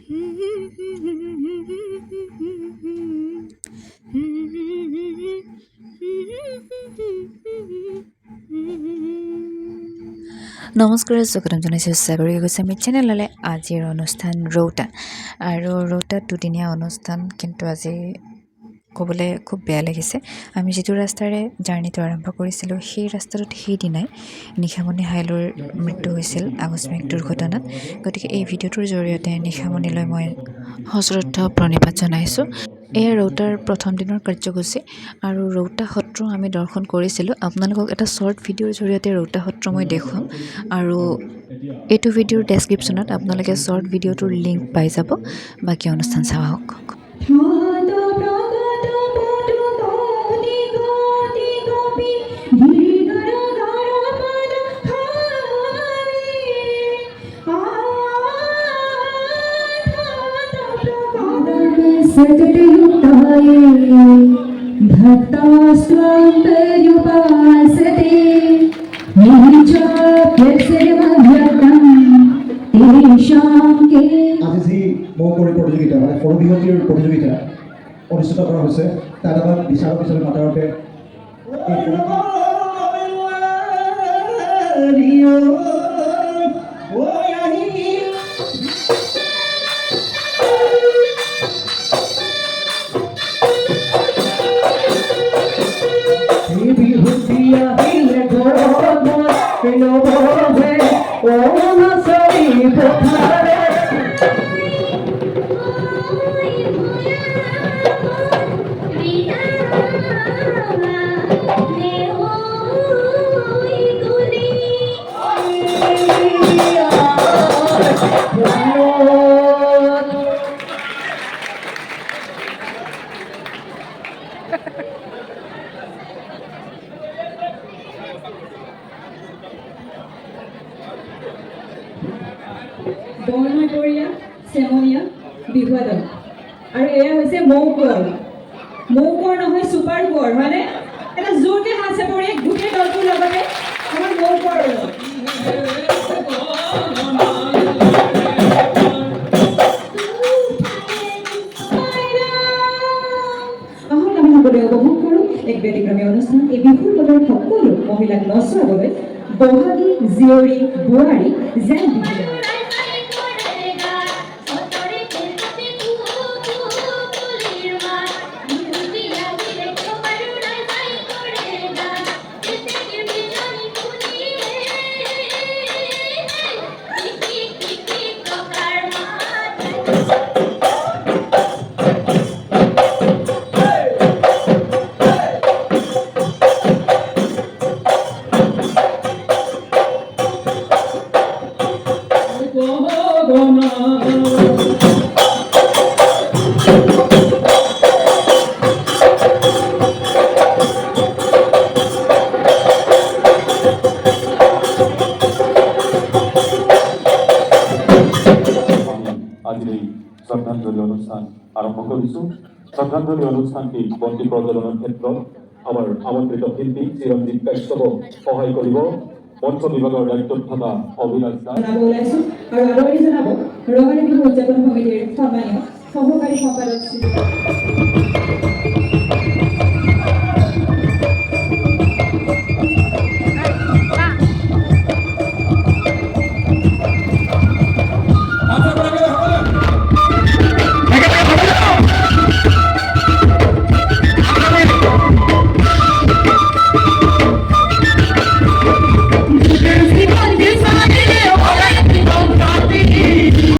নমস্কাৰ স্বাগতম জনাইছোঁ সাগৰী গোস্বামী চেনেললৈ। আজিৰ অনুষ্ঠান ৰৌতা আৰু ৰৌতাত দুদিনীয়া অনুষ্ঠান, কিন্তু আজি ক'বলৈ খুব বেয়া লাগিছে। আমি যিটো ৰাস্তাৰে জাৰ্ণিটো আৰম্ভ কৰিছিলোঁ সেই ৰাস্তাটোত সেইদিনাই নিশামণি হাইলৰ মৃত্যু হৈছিল আকস্মিক দুৰ্ঘটনাত। গতিকে এই ভিডিঅ'টোৰ জৰিয়তে নিশামণিলৈ মই সশ্ৰদ্ধ প্ৰণিপাত জনাইছোঁ। এয়া ৰৌতাৰ প্ৰথম দিনৰ কাৰ্যসূচী আৰু ৰৌতা সত্ৰ আমি দৰ্শন কৰিছিলোঁ। আপোনালোকক এটা শ্বৰ্ট ভিডিঅ'ৰ জৰিয়তে ৰৌতা সত্ৰ মই দেখুৱাম আৰু এইটো ভিডিঅ'ৰ ডেছক্ৰিপশ্যনত আপোনালোকে শ্বৰ্ট ভিডিঅ'টোৰ লিংক পাই যাব। বাকী অনুষ্ঠান চাওক। আজি যি মৌকুঁৱৰী প্ৰতিযোগিতা মানে সৰুবিহতীৰ প্ৰতিযোগিতা অনুষ্ঠিত কৰা হৈছে, তাত আমাক বিচাৰক হিচাপে মাতাৰ বাবে বৰ্ণাকৰীয়া চেমনীয়া বিহুৱাদন আৰু এয়া হৈছে মৌকুঁৱৰ। মৌকুঁৱৰ নহয়, ছুপাৰ কুঁৱৰ, হয়নে? এটা জোৰকে হাত চাপৰি গোটেই দলটোৰ লগতে আমাৰ মৌকুঁৱৰ উপভোগ কৰোঁ এক ব্যতিক্ৰমী অনুষ্ঠান। এই বিহুৰ বতৰত সকলো মহিলাক নচুৱাবলৈ বহাগী জীয়ৰী বোৱাৰী যেন বিহু শ্ৰদ্ধাঞ্জলি অনুষ্ঠান আৰম্ভ কৰিছোঁ। শ্ৰদ্ধাঞ্জলি অনুষ্ঠানটি বন্তি প্ৰজ্বলনৰ ক্ষেত্ৰত আমাৰ আমন্ত্ৰিত শিল্পী চিৰঞ্জীৱ কাশ্যপক সহায় কৰিব মঞ্চ বিভাগৰ দায়িত্বত থকা অভিলাষ দাস। আৰু আদৰণি জনাব ৰঙালী বিহু উদযাপন সমিতিৰ সন্মানীয় সহকাৰী সম্পাদক শ্ৰী